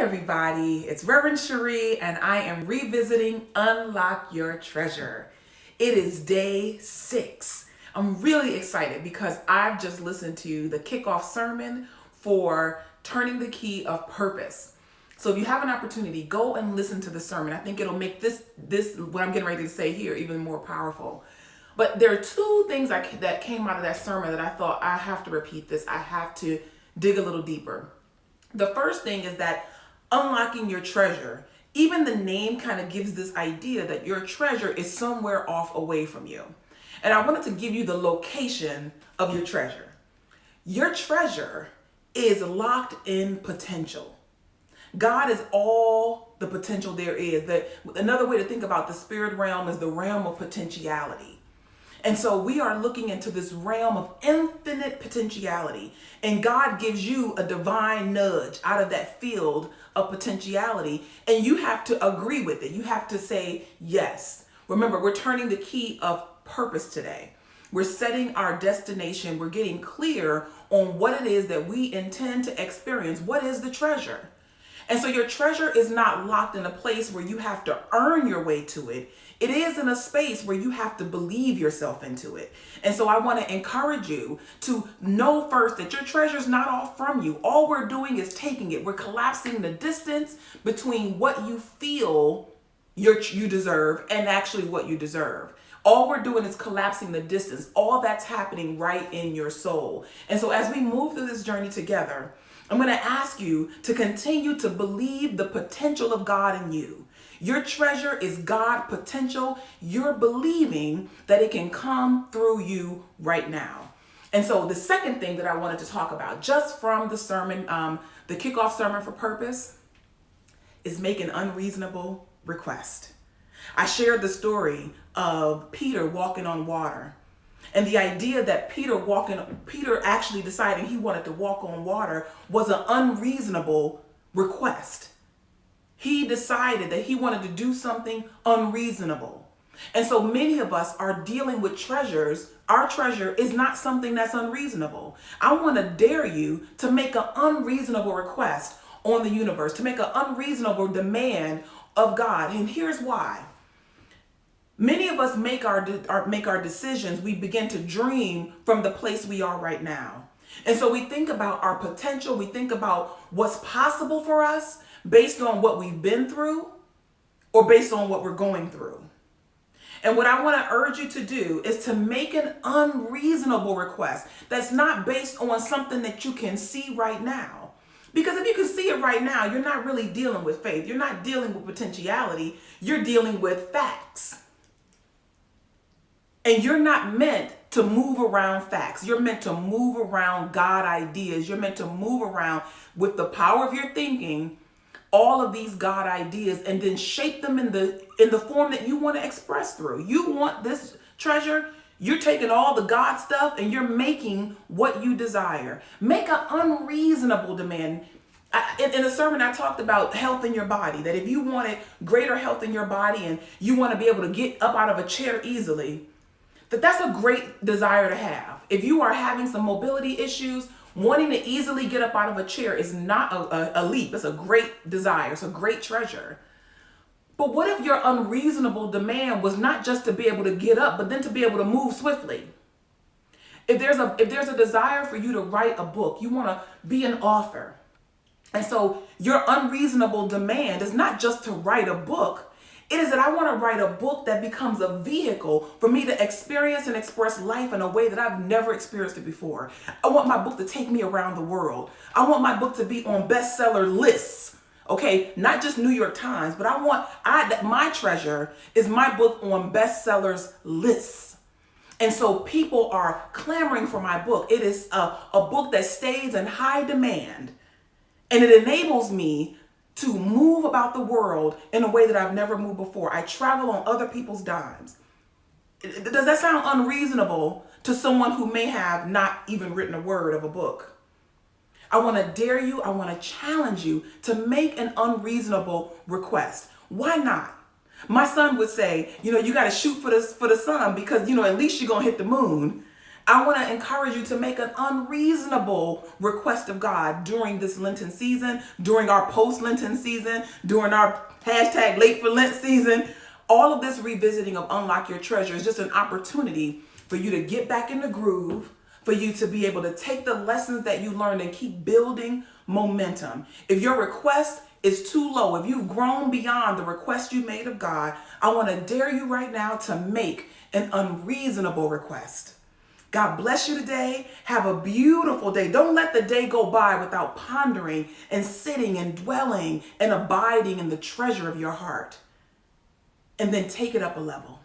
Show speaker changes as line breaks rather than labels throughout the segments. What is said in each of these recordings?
everybody, it's Reverend Cherie and I am revisiting Unlock Your Treasure. It is day 6. I'm really excited because I've just listened to the kickoff sermon for Turning the Key of Purpose. So if you have an opportunity, go and listen to the sermon. I think it'll make this what I'm getting ready to say here even more powerful. But there are two things that came out of that sermon that I thought I have to repeat this. I have to dig a little deeper. The first thing is that unlocking your treasure, even the name kind of gives this idea that your treasure is somewhere off away from you. And I wanted to give you the location of your treasure. Your treasure is locked in potential. God is all the potential there is. Another way to think about the spirit realm is the realm of potentiality. And so we are looking into this realm of infinite potentiality. And God gives you a divine nudge out of that field of potentiality. And you have to agree with it. You have to say yes. Remember, we're turning the key of purpose today. We're setting our destination. We're getting clear on what it is that we intend to experience. What is the treasure? And so your treasure is not locked in a place where you have to earn your way to it. It is in a space where you have to believe yourself into it. And so I want to encourage you to know first that your treasure is not all from you. All we're doing is taking it. We're collapsing the distance between what you feel you deserve and actually what you deserve. All we're doing is collapsing the distance. All that's happening right in your soul. And so as we move through this journey together, I'm going to ask you to continue to believe the potential of God in you. Your treasure is God potential. You're believing that it can come through you right now. And so the second thing that I wanted to talk about just from the sermon, the kickoff sermon for purpose, is make an unreasonable request. I shared the story of Peter walking on water. And the idea that Peter actually deciding he wanted to walk on water was an unreasonable request. He decided that he wanted to do something unreasonable. And so many of us are dealing with treasures. Our treasure is not something that's unreasonable. I want to dare you to make an unreasonable request on the universe, to make an unreasonable demand of God. And here's why. Many of us make our decisions. We begin to dream from the place we are right now. And so we think about our potential. We think about what's possible for us based on what we've been through or based on what we're going through. And what I want to urge you to do is to make an unreasonable request that's not based on something that you can see right now. Because if you can see it right now, you're not really dealing with faith. You're not dealing with potentiality. You're dealing with facts. And you're not meant to move around facts. You're meant to move around God ideas. You're meant to move around with the power of your thinking, all of these God ideas, and then shape them in the form that you want to express through. You want this treasure, you're taking all the God stuff and you're making what you desire. Make an unreasonable demand. In the sermon, I talked about health in your body, that if you wanted greater health in your body and you want to be able to get up out of a chair easily, that's a great desire to have. If you are having some mobility issues, wanting to easily get up out of a chair is not a leap. It's a great desire. It's a great treasure. But what if your unreasonable demand was not just to be able to get up, but then to be able to move swiftly? If there's a desire for you to write a book, you want to be an author. And so your unreasonable demand is not just to write a book. It is that I want to write a book that becomes a vehicle for me to experience and express life in a way that I've never experienced it before. I want my book to take me around the world. I want my book to be on bestseller lists. Okay, not just New York Times, but my treasure is my book on bestsellers lists. And so people are clamoring for my book. It is a book that stays in high demand, and it enables me to move about the world in a way that I've never moved before. I travel on other people's dimes. Does that sound unreasonable to someone who may have not even written a word of a book? I want to dare you, I want to challenge you to make an unreasonable request. Why not? My son would say, you got to shoot for the sun because, at least you're going to hit the moon. I want to encourage you to make an unreasonable request of God during this Lenten season, during our post-Lenten season, during our hashtag late for Lent season. All of this revisiting of Unlock Your Treasure is just an opportunity for you to get back in the groove, for you to be able to take the lessons that you learned and keep building momentum. If your request is too low, if you've grown beyond the request you made of God, I want to dare you right now to make an unreasonable request. God bless you today. Have a beautiful day. Don't let the day go by without pondering and sitting and dwelling and abiding in the treasure of your heart. And then take it up a level.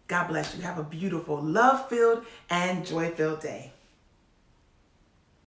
God bless you. Have a beautiful, love-filled, and joy-filled day.